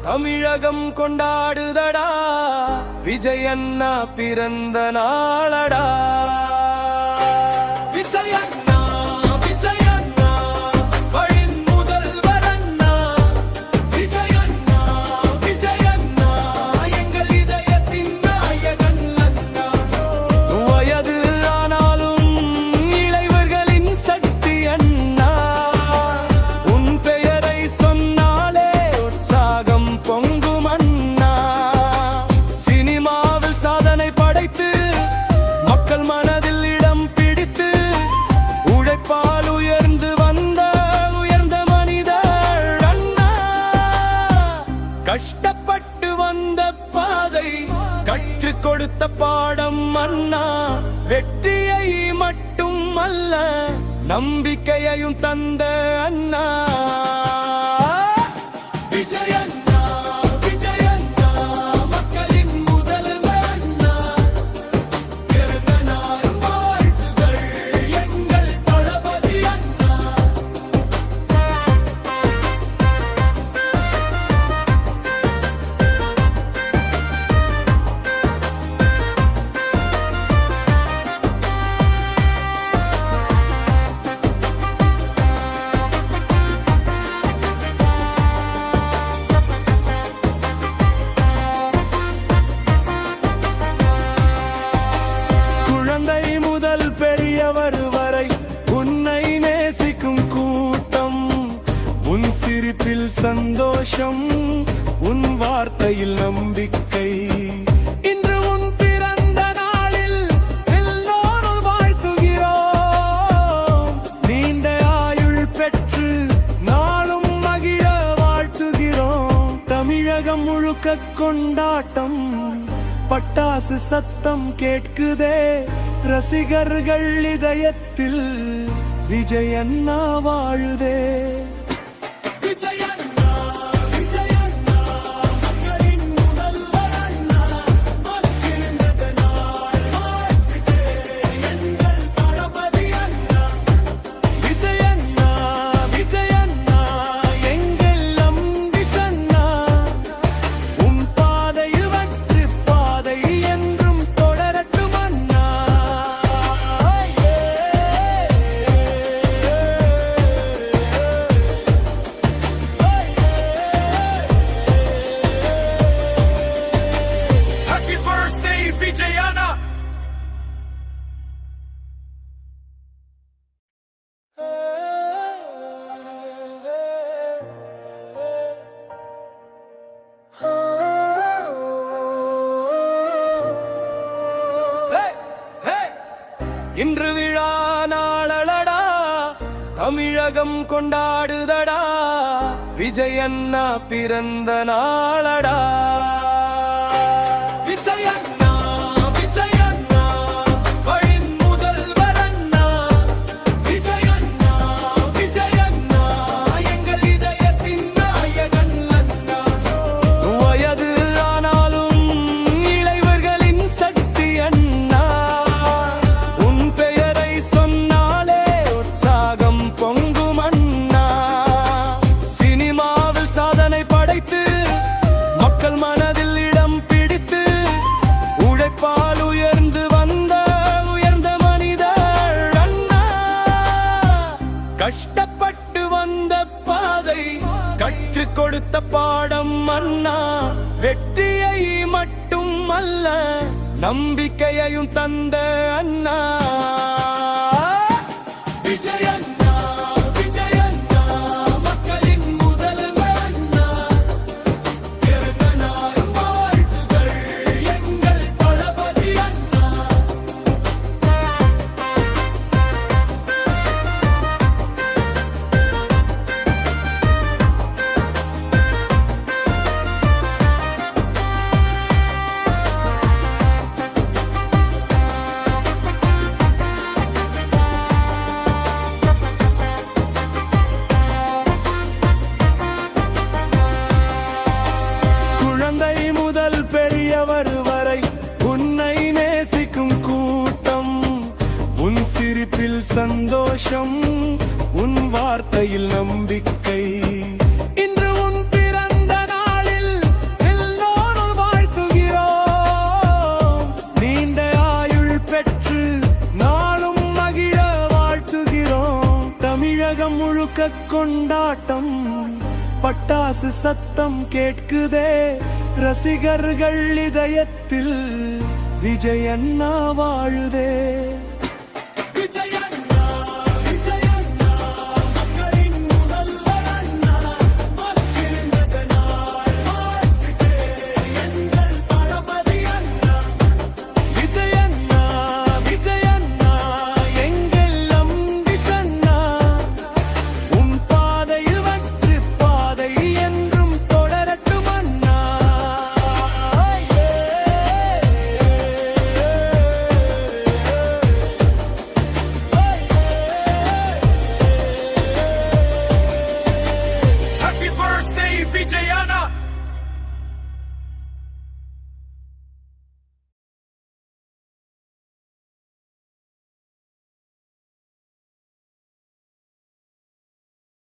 தமிழகம் கொண்டாடுதடா, விஜயண்ணா பிறந்த நாளடா. விஜயண்ணா விஜயண்ணா வழின் முதல்வர் அண்ணா. விஜயண்ணா விஜயண்ணா எங்கள் இதயத்தின் நாயகன் அண்ணா. வயது ஆனாலும் இளைவர்களின் சக்தி அண்ணா. உன் பெயரை சொன்னாலே உற்சாகம் பொங்கும் அண்ணா. சினிமாவில் சாதனை படைத்து மக்கள் மனதில் இடம் பிடித்து உழைப்பால் உயர்ந்து வந்த உயர்ந்த மனிதர் அண்ணா. கஷ்டப்பட்டு வந்த பாதை கற்றுக் கொடுத்த பாடம் அண்ணா. வெற்றியை மட்டும் அல்ல நம்பிக்கையையும் தந்த அண்ணா. விஜயண்ணா விஜயண்ணா மக்களின் முதல்வர் அண்ணா. பிறந்த நாள் வாழ்த்துகள் எங்கள் தளபதி அண்ணா. குழந்தை முதல் பெரியவர் வரை உன்னை நேசிக்கும் கூட்டம். உன் சிரிப்பில் சந்தோஷம், உன் வார்த்தையில் நம்பிக்கை. இன்று உன் பிறந்த நாளில் எல்லோரும் வாழ்த்துகிறோம். நீண்ட ஆயுள் பெற்று நாளும் மகிழ வாழ்த்துகிறோம். தமிழகம் முழுக்க கொண்டாட்டம், பட்டாசு சத்தம் கேட்குதே. ரசிகர்கள் இதயத்தில் விஜயண்ணா வாழுதே. விஜயண்ணா விஜயண்ணா மக்களின் முதல்வர் அண்ணா. மகிழ்ந்த நாள் வாழ்த்துக்கள் எங்கள் தளபதி அண்ணா. விஜயண்ணா விஜயண்ணா எங்கள் அம்பிகண்ணா. உன் பாதையில் வெற்றி பாதை என்றும் தொடரட்டும் அண்ணா. Happy birthday Vijayana. இன்று விழா நாளடா, தமிழகம் கொண்டாடுதடா. விஜயண்ணா பிறந்த நாளடா. விஜயண்ணா விஜயண்ணா வழின் முதல்வர் அண்ணா. விஜயண்ணா விஜயண்ணா எங்கள் இதயத்தின் நாயகன் அண்ணா. வயது ஆனாலும் இளைவர்களின் சக்தி அண்ணா. உன் பெயரை சொன்னாலே உற்சாகம் பொங்கும் அண்ணா. சினிமாவில் சாதனை படைத்து மக்கள் மனதில் இடம் பிடித்து உழைப்பால் உயர்ந்து வந்த உயர்ந்த மனிதர் அண்ணா. கஷ்டப்பட்டு வந்த பாதை கற்றுக் கொடுத்த பாடம் அண்ணா. வெற்றியை மட்டும் அல்ல நம்பிக்கையையும் தந்த அண்ணா. விஜயண்ணா விஜயண்ணா மக்களின் முதல்வர் அண்ணா. பிறந்த நாள் வாழ்த்துக்கள் எங்கள் தளபதி அண்ணா. குழந்தை முதல் பெரியவர் வரை உன்னை நேசிக்கும் கூட்டம். உன் சிரிப்பில் சந்தோஷம், உன் வார்த்தையில் நம்பிக்கை. இன்று உன் பிறந்த நாளில் முழுக்க கொண்டாட்டம், பட்டாசு சத்தம் கேட்குதே, ரசிகர்கள் இதயத்தில் விஜய் அண்ணா வாழுதே.